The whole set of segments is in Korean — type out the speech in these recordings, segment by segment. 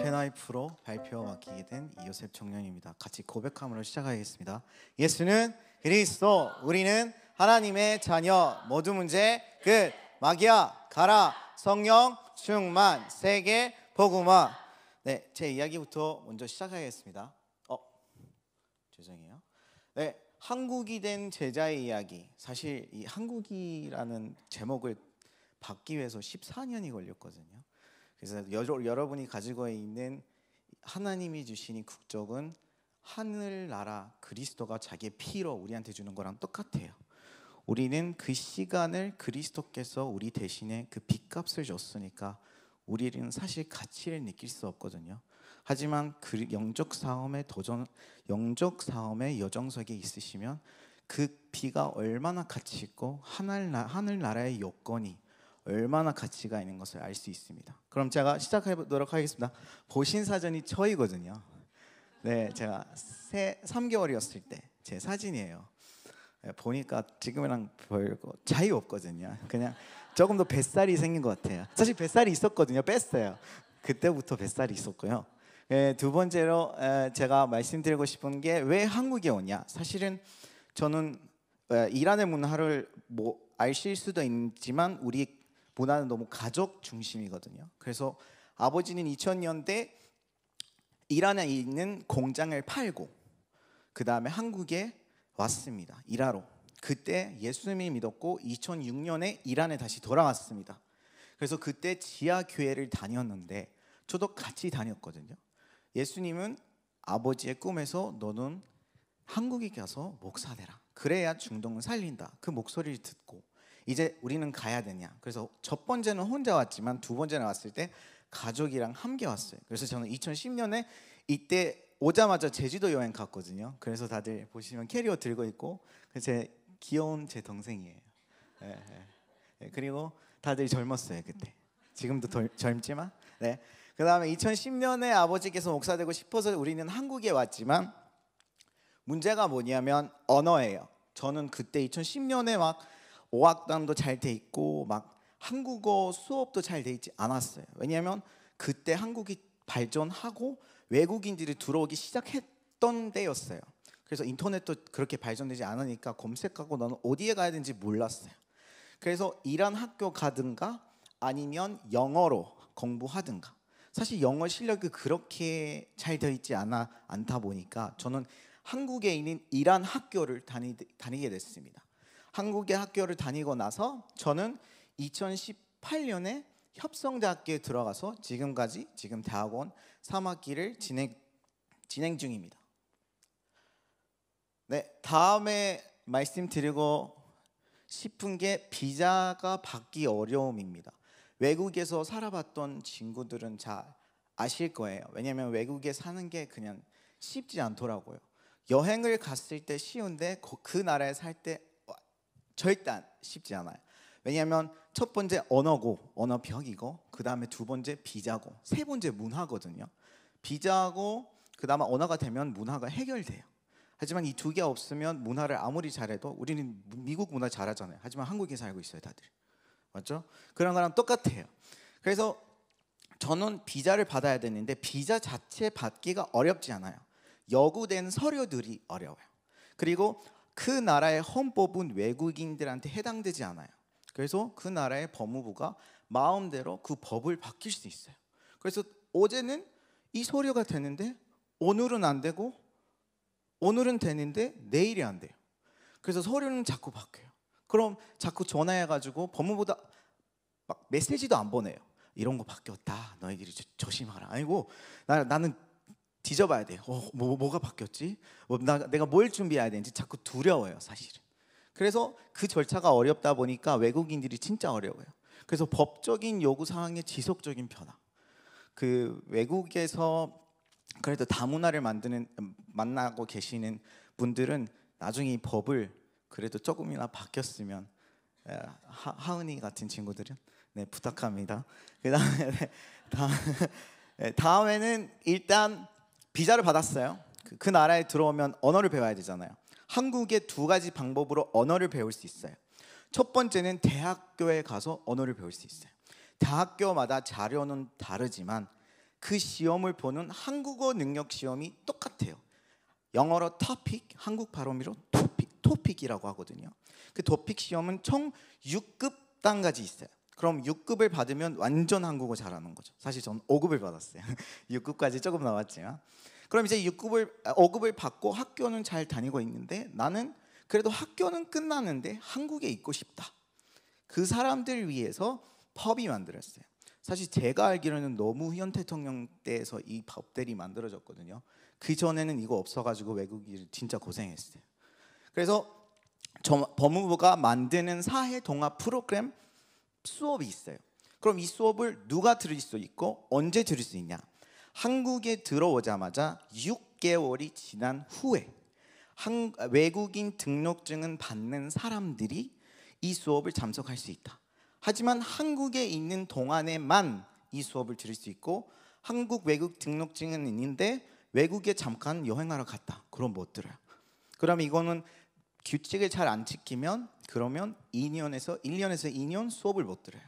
페나이프로 발표 맡기게 된 이요셉 청년입니다. 같이 고백함으로 시작하겠습니다. 예수는 그리스도, 우리는 하나님의 자녀. 모두 문제 끝. 마귀야 가라. 성령 충만. 세계 복음화. 네, 제 이야기부터 먼저 시작하겠습니다. 죄송해요. 네, 한국이 된 제자의 이야기. 사실 이 한국이라는 제목을 받기 위해서 14년이 걸렸거든요. 그래서 여러분이 가지고 있는 하나님이 주신 이 국적은 하늘나라 그리스도가 자기의 피로 우리한테 주는 거랑 똑같아요. 우리는 그 시간을 그리스도께서 우리 대신에 그 빚값을 줬으니까 우리는 사실 가치를 느낄 수 없거든요. 하지만 그 영적 싸움의 여정석에 있으시면 그 피가 얼마나 가치 있고 하늘나라의 요건이 얼마나 가치가 있는 것을 알 수 있습니다. 그럼 제가 시작해 보도록 하겠습니다. 보신 사진이 저이거든요. 네, 제가 3개월이었을 때 제 사진이에요. 보니까 지금이랑 별거 차이 없거든요. 그냥 조금 더 뱃살이 생긴 것 같아요. 사실 뱃살이 있었거든요. 뺐어요. 그때부터 뱃살이 있었고요. 두 번째로 제가 말씀드리고 싶은 게 왜 한국에 오냐. 사실은 저는 이란의 문화를 아실 수도 있지만 우리 문화는 너무 가족 중심이거든요. 그래서 아버지는 2000년대 이란에 있는 공장을 팔고 그 다음에 한국에 왔습니다. 일하러. 그때 예수님을 믿었고 2006년에 이란에 다시 돌아왔습니다. 그래서 그때 지하교회를 다녔는데 저도 같이 다녔거든요. 예수님은 아버지의 꿈에서 너는 한국에 가서 목사 되라. 그래야 중동을 살린다. 그 목소리를 듣고 이제 우리는 가야 되냐. 그래서 첫 번째는 혼자 왔지만 두 번째는 왔을 때 가족이랑 함께 왔어요. 그래서 저는 2010년에 이때 오자마자 제주도 여행 갔거든요. 그래서 다들 보시면 캐리어 들고 있고 귀여운 제 동생이에요. 그리고 다들 젊었어요 그때. 지금도 젊지만. 네. 그 다음에 2010년에 아버지께서 목사 되고 싶어서 우리는 한국에 왔지만 문제가 뭐냐면 언어예요. 저는 그때 2010년에 막 어학당도 잘 돼 있고 막 한국어 수업도 잘 돼 있지 않았어요. 왜냐하면 그때 한국이 발전하고 외국인들이 들어오기 시작했던 때였어요. 그래서 인터넷도 그렇게 발전되지 않으니까 검색하고 나는 어디에 가야 되는지 몰랐어요. 그래서 이란 학교 가든가 아니면 영어로 공부하든가. 사실 영어 실력이 그렇게 잘 되어 있지 않다 보니까 저는 한국에 있는 이란 학교를 다니게 됐습니다. 한국의 학교를 다니고 나서 저는 2018년에 협성대학교에 들어가서 지금 대학원 3학기를 진행 중입니다. 네, 다음에 말씀드리고 싶은 게 비자가 받기 어려움입니다. 외국에서 살아봤던 친구들은 잘 아실 거예요. 왜냐하면 외국에 사는 게 그냥 쉽지 않더라고요. 여행을 갔을 때 쉬운데 그 나라에 살 때 절대 쉽지 않아요. 왜냐하면 첫 번째 언어벽이고 그 다음에 두 번째 비자고 세 번째 문화거든요. 비자고 그 다음에 언어가 되면 문화가 해결돼요. 하지만 이 두 개 없으면 문화를 아무리 잘해도 우리는 미국 문화 잘하잖아요. 하지만 한국에 살고 있어요 다들. 맞죠? 그런 거랑 똑같아요. 그래서 저는 비자를 받아야 되는데 비자 자체 받기가 어렵지 않아요. 요구된 서류들이 어려워요. 그리고 그 나라의 헌법은 외국인들한테 해당되지 않아요. 그래서 그 나라의 법무부가 마음대로 그 법을 바뀔 수 있어요. 그래서 어제는 이 서류가 되는데 오늘은 안 되고 오늘은 되는데 내일이 안 돼요. 그래서 서류는 자꾸 바뀌어요. 그럼 자꾸 전화해가지고 법무부가 막 메시지도 안 보내요. 이런 거 바뀌었다. 너희들이 조심하라. 아니고 나는 뒤져봐야 돼요. 뭐가 바뀌었지? 내가 뭘 준비해야 되는지 자꾸 두려워요 사실은. 그래서 그 절차가 어렵다 보니까 외국인들이 진짜 어려워요. 그래서 법적인 요구사항의 지속적인 변화. 그 외국에서 그래도 다문화를 만나고 계시는 분들은 나중에 이 법을 그래도 조금이나 바뀌었으면 하은이 같은 친구들은 부탁합니다. 다음에는 일단 비자를 받았어요. 그 나라에 들어오면 언어를 배워야 되잖아요. 한국의 두 가지 방법으로 언어를 배울 수 있어요. 첫 번째는 대학교에 가서 언어를 배울 수 있어요. 대학교마다 자료는 다르지만 그 시험을 보는 한국어 능력 시험이 똑같아요. 영어로 topic, 한국 발음으로 topic이라고 하거든요. 그 토픽 시험은 총 6급 단까지 있어요. 그럼 6급을 받으면 완전 한국어 잘하는 거죠. 사실 저는 5급을 받았어요. 6급까지 조금 나왔지만. 그럼 이제 5급을 받고 학교는 잘 다니고 있는데 나는 그래도 학교는 끝났는데 한국에 있고 싶다. 그 사람들 위해서 법이 만들었어요. 사실 제가 알기로는 노무현 대통령 때에서 이 법들이 만들어졌거든요. 그 전에는 이거 없어가지고 외국인이 진짜 고생했어요. 그래서 법무부가 만드는 사회 통합 프로그램 수업이 있어요. 그럼 이 수업을 누가 들을 수 있고 언제 들을 수 있냐? 한국에 들어오자마자 6개월이 지난 후에 외국인 등록증은 받는 사람들이 이 수업을 참석할 수 있다. 하지만 한국에 있는 동안에만 이 수업을 들을 수 있고 한국 외국 등록증은 있는데 외국에 잠깐 여행하러 갔다. 그럼 못 들어요. 그럼 이거는 규칙을 잘 안 지키면 그러면 1년에서 2년 수업을 못 들어요.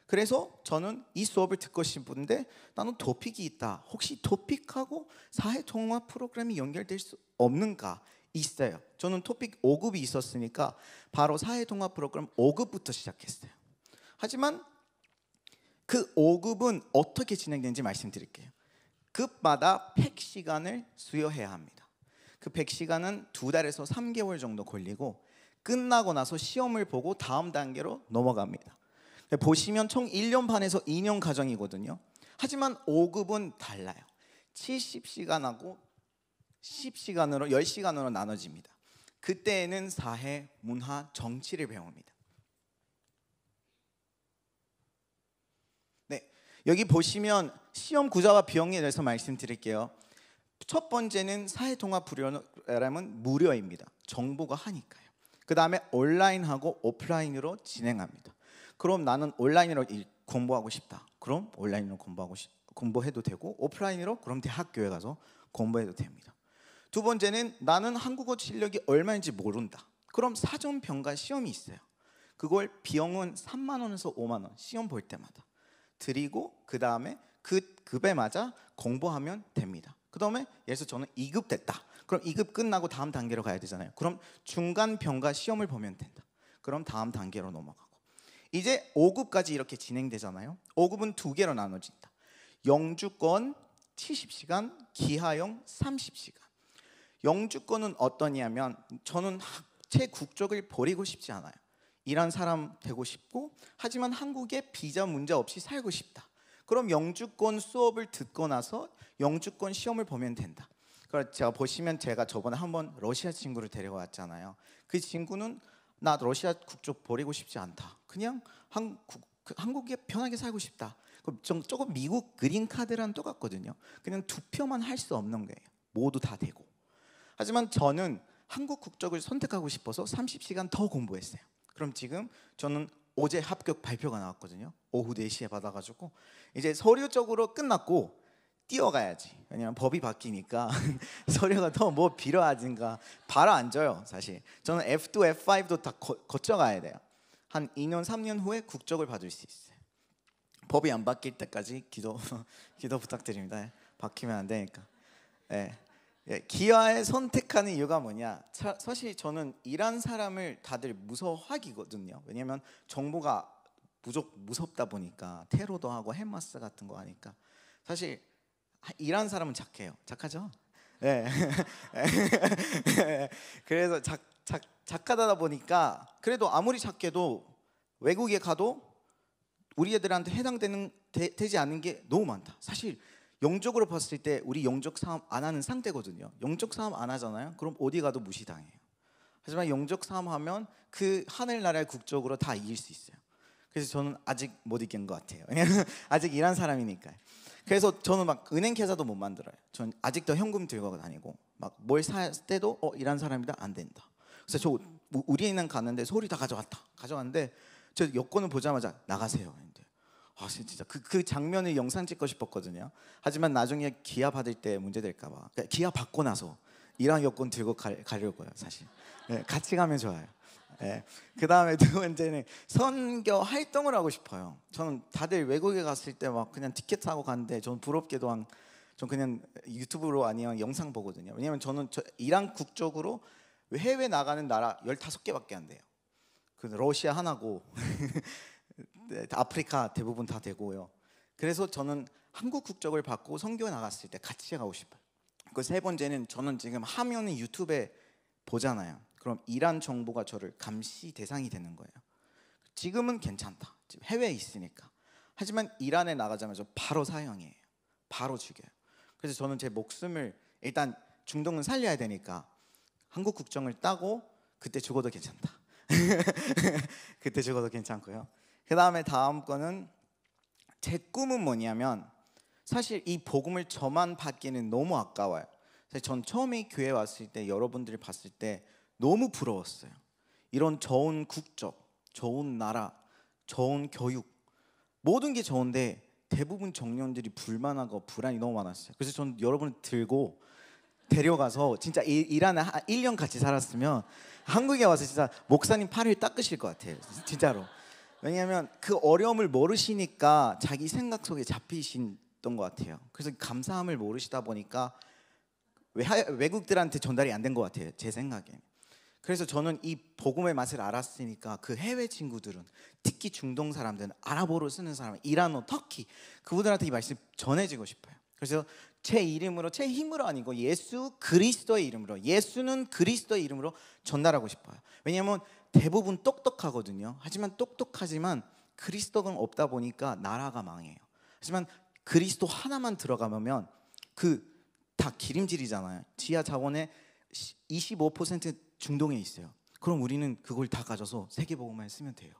그래서 저는 이 수업을 듣고 싶은데 나는 토픽이 있다. 혹시 토픽하고 사회통합 프로그램이 연결될 수 없는가? 있어요. 저는 토픽 5급이 있었으니까 바로 사회통합 프로그램 5급부터 시작했어요. 하지만 그 5급은 어떻게 진행되는지 말씀드릴게요. 급마다 100시간을 수여해야 합니다. 그 100시간은 2달에서 3개월 정도 걸리고 끝나고 나서 시험을 보고 다음 단계로 넘어갑니다. 보시면 총 1년 반에서 2년 과정이거든요. 하지만 5급은 달라요. 70시간하고 10시간으로 10시간으로 나눠집니다. 그때에는 사회, 문화, 정치를 배웁니다. 네, 여기 보시면 시험 구조와 비용에 대해서 말씀드릴게요. 첫 번째는 사회통합 프로그램은 무료입니다. 정부가 하니까요. 그 다음에 온라인하고 오프라인으로 진행합니다. 그럼 나는 온라인으로 공부하고 싶다. 그럼 온라인으로 공부해도 되고 오프라인으로 그럼 대학교에 가서 공부해도 됩니다. 두 번째는 나는 한국어 실력이 얼마인지 모른다. 그럼 사전 평가 시험이 있어요. 그걸 비용은 3만 원에서 5만 원 시험 볼 때마다 드리고 그 다음에 그 급에 맞아 공부하면 됩니다. 그 다음에 예를 들어서 저는 2급 됐다. 그럼 2급 끝나고 다음 단계로 가야 되잖아요. 그럼 중간 평가 시험을 보면 된다. 그럼 다음 단계로 넘어가고 이제 5급까지 이렇게 진행되잖아요. 5급은 2개로 나눠진다. 영주권 70시간, 기하형 30시간. 영주권은 어떠냐면 저는 제 국적을 버리고 싶지 않아요. 이란 사람 되고 싶고 하지만 한국에 비자 문제 없이 살고 싶다. 그럼 영주권 수업을 듣고 나서 영주권 시험을 보면 된다. 그래서 제가 보시면 제가 저번에 한번 러시아 친구를 데려왔잖아요. 그 친구는 나 러시아 국적 버리고 싶지 않다. 그냥 한국에 편하게 살고 싶다. 조금 미국 그린 카드랑 똑같거든요. 그냥 투표만 할 수 없는 거예요. 모두 다 되고. 하지만 저는 한국 국적을 선택하고 싶어서 30시간 더 공부했어요. 그럼 지금 저는 어제 합격 발표가 나왔거든요. 오후 4시에 받아가지고 이제 서류적으로 끝났고 뛰어가야지. 왜냐면 법이 바뀌니까 서류가 더 뭐 필요하진가 바로 안 줘요. 사실 저는 F2, F5도 다 거쳐가야 돼요. 한 2년, 3년 후에 국적을 받을 수 있어요. 법이 안 바뀔 때까지 기도 부탁드립니다. 바뀌면 안 되니까. 네. 기아에 선택하는 이유가 뭐냐? 사실 저는 이란 사람을 다들 무서워하기거든요. 왜냐하면 정부가 무섭다 보니까 테러도 하고 해마스 같은 거 하니까 사실 이란 사람은 착해요. 착하죠? 네. 그래서 착하다 보니까 그래도 아무리 착해도 외국에 가도 우리 애들한테 되지 않는 게 너무 많다. 사실 영적으로 봤을 때 우리 영적 싸움 안 하는 상태거든요. 영적 싸움 안 하잖아요. 그럼 어디 가도 무시당해요. 하지만 영적 싸움 하면 그 하늘나라의 국적으로 다 이길 수 있어요. 그래서 저는 아직 못 이긴 것 같아요. 아직 일한 사람이니까요. 그래서 저는 막 은행 계좌도 못 만들어요. 전 아직도 현금 들고 다니고 막 뭘 살 때도 일한 사람이다 안 된다. 그래서 저 우리 은행 갔는데 서류 다 가져왔는데 저 여권을 보자마자 나가세요. 아 진짜 그 장면을 영상 찍고 싶었거든요. 하지만 나중에 기아 받을 때 문제 될까 봐. 그러니까 기아 받고 나서 이란 여권 들고 가려고요. 사실 같이 가면 좋아요. 예. 그 다음에 두 번째는 선교 활동을 하고 싶어요. 저는 다들 외국에 갔을 때 막 그냥 티켓 사고 갔는데 저는 부럽게도 전 그냥 유튜브로 아니면 영상 보거든요. 왜냐면 저는 이란 국적으로 해외 나가는 나라 15개밖에 안 돼요. 그 러시아 하나고 아프리카 대부분 다 되고요. 그래서 저는 한국 국적을 받고 선교 나갔을 때 같이 가고 싶어요. 그 세 번째는 저는 지금 화면을 유튜브에 보잖아요. 그럼 이란 정부가 저를 감시 대상이 되는 거예요. 지금은 괜찮다. 지금 해외에 있으니까. 하지만 이란에 나가자마자 바로 사형이에요. 바로 죽여요. 그래서 저는 제 목숨을 일단 중동은 살려야 되니까 한국 국적을 따고 그때 죽어도 괜찮다. 그때 죽어도 괜찮고요. 그 다음에 다음 거는 제 꿈은 뭐냐면 사실 이 복음을 저만 받기는 너무 아까워요. 사실 전 처음에 교회 왔을 때 여러분들이 봤을 때 너무 부러웠어요. 이런 좋은 국적, 좋은 나라, 좋은 교육 모든 게 좋은데 대부분 청년들이 불만하고 불안이 너무 많았어요. 그래서 전 여러분을 들고 데려가서 진짜 이란에 1년 같이 살았으면 한국에 와서 진짜 목사님 팔을 닦으실 것 같아요. 진짜로. 왜냐하면 그 어려움을 모르시니까 자기 생각 속에 잡히셨던 것 같아요. 그래서 감사함을 모르시다 보니까 외국들한테 전달이 안 된 것 같아요. 제 생각에. 그래서 저는 이 복음의 맛을 알았으니까 그 해외 친구들은 특히 중동 사람들은 아랍어로 쓰는 사람, 이란어, 터키 그분들한테 이 말씀 전해지고 싶어요. 그래서 제 이름으로, 제 힘으로 아니고 예수 그리스도의 이름으로, 예수는 그리스도의 이름으로 전달하고 싶어요. 왜냐하면 대부분 똑똑하거든요. 하지만 똑똑하지만 그리스도가 없다 보니까 나라가 망해요. 하지만 그리스도 하나만 들어가면 그 다 기름질이잖아요. 지하 자원의 25% 중동에 있어요. 그럼 우리는 그걸 다 가져서 세계복음만 쓰면 돼요.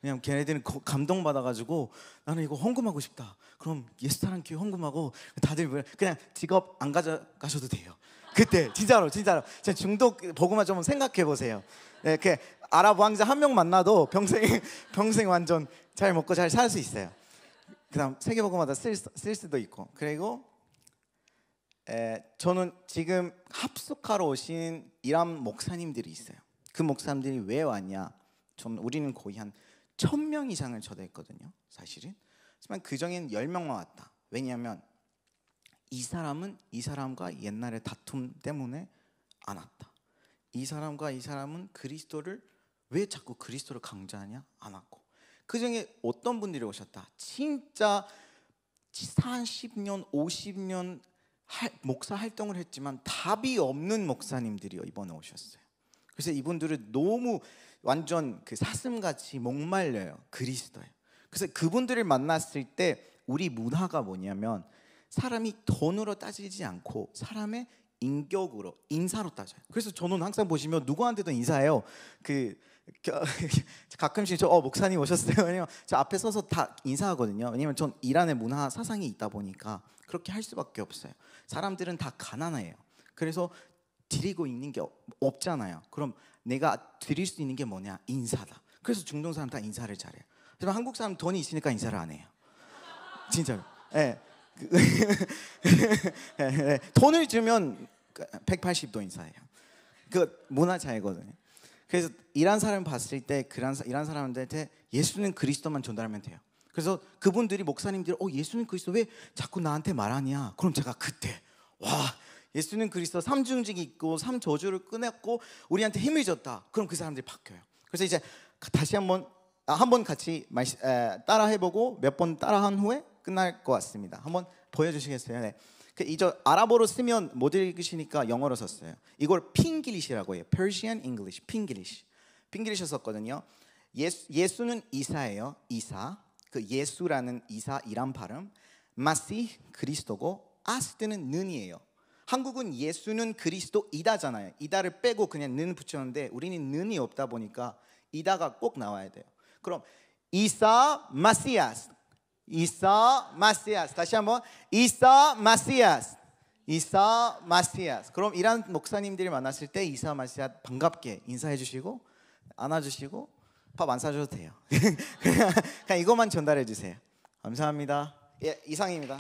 왜냐면 걔네들은 감동받아가지고 나는 이거 헌금하고 싶다. 그럼 예수사랑교회 헌금하고 다들 그냥 직업 안 가져가셔도 돼요. 그때 진짜로 중독 복음만 좀 생각해 보세요. 네, 그 아랍 왕자 한 명 만나도 평생 완전 잘 먹고 잘 살 수 있어요. 그다음 세계복음마다 쓸 수도 있고. 그리고 저는 지금 합숙하러 오신 이란 목사님들이 있어요. 그 목사님들이 왜 왔냐? 우리는 거의 한 1000명 이상을 초대했거든요. 사실은. 하지만 그중엔 10명만 왔다. 왜냐하면 이 사람은 이 사람과 옛날의 다툼 때문에 안 왔다. 이 사람과 이 사람은 그리스도를 왜 자꾸 그리스도를 강조하냐? 안 왔고. 그중에 어떤 분들이 오셨다. 진짜 40년, 50년 목사 활동을 했지만 답이 없는 목사님들이 이번에 오셨어요. 그래서 이분들은 너무 완전 그 사슴같이 목말려요. 그리스도예요. 그래서 그분들을 만났을 때 우리 문화가 뭐냐면 사람이 돈으로 따지지 않고 사람의 인격으로, 인사로 따져요. 그래서 저는 항상 보시면 누구한테도 인사해요. 가끔씩 목사님 오셨어요. 왜냐면 저 앞에 서서 다 인사하거든요. 왜냐면 전 이란의 문화 사상이 있다 보니까 그렇게 할 수밖에 없어요. 사람들은 다 가난해요. 그래서 드리고 있는 게 없잖아요. 그럼 내가 드릴 수 있는 게 뭐냐? 인사다. 그래서 중동 사람 다 인사를 잘해요. 하지만 한국 사람 돈이 있으니까 인사를 안 해요. 진짜로. 네. 돈을 주면 180도 인사해요. 그 문화 차이거든요. 그래서 이란 사람 봤을 때 이란 사람들한테 예수는 그리스도만 전달하면 돼요. 그래서 그분들이 목사님들이 예수는 그리스도 왜 자꾸 나한테 말하냐? 그럼 제가 그때 예수는 그리스도 삼중직이 있고 삼저주를 끊었고 우리한테 힘을 줬다. 그럼 그 사람들이 바뀌어요. 그래서 이제 다시 한번 같이 따라 해보고 몇 번 따라한 후에 끝날 것 같습니다. 한번 보여주시겠어요? 네. 이제 아랍어로 쓰면 못 읽으시니까 영어로 썼어요. 이걸 핑글리시라고 해요. Persian English, 핑글리시 썼거든요. 예수는 이사예요. 이사. 그 예수라는 이사 이란 발음. 마시 그리스도고 아스트는 는이에요. 한국은 예수는 그리스도이다잖아요. 이다를 빼고 그냥 는 붙였는데 우리는 는이 없다 보니까 이다가 꼭 나와야 돼요. 그럼 이사 마시아스. 다시 한번 이사 마시아스. 그럼 이란 목사님들이 만났을 때 이사 마시아 반갑게 인사해 주시고 안아주시고 밥 안 사줘도 돼요. 그냥 이것만 전달해 주세요. 감사합니다. 예, 이상입니다.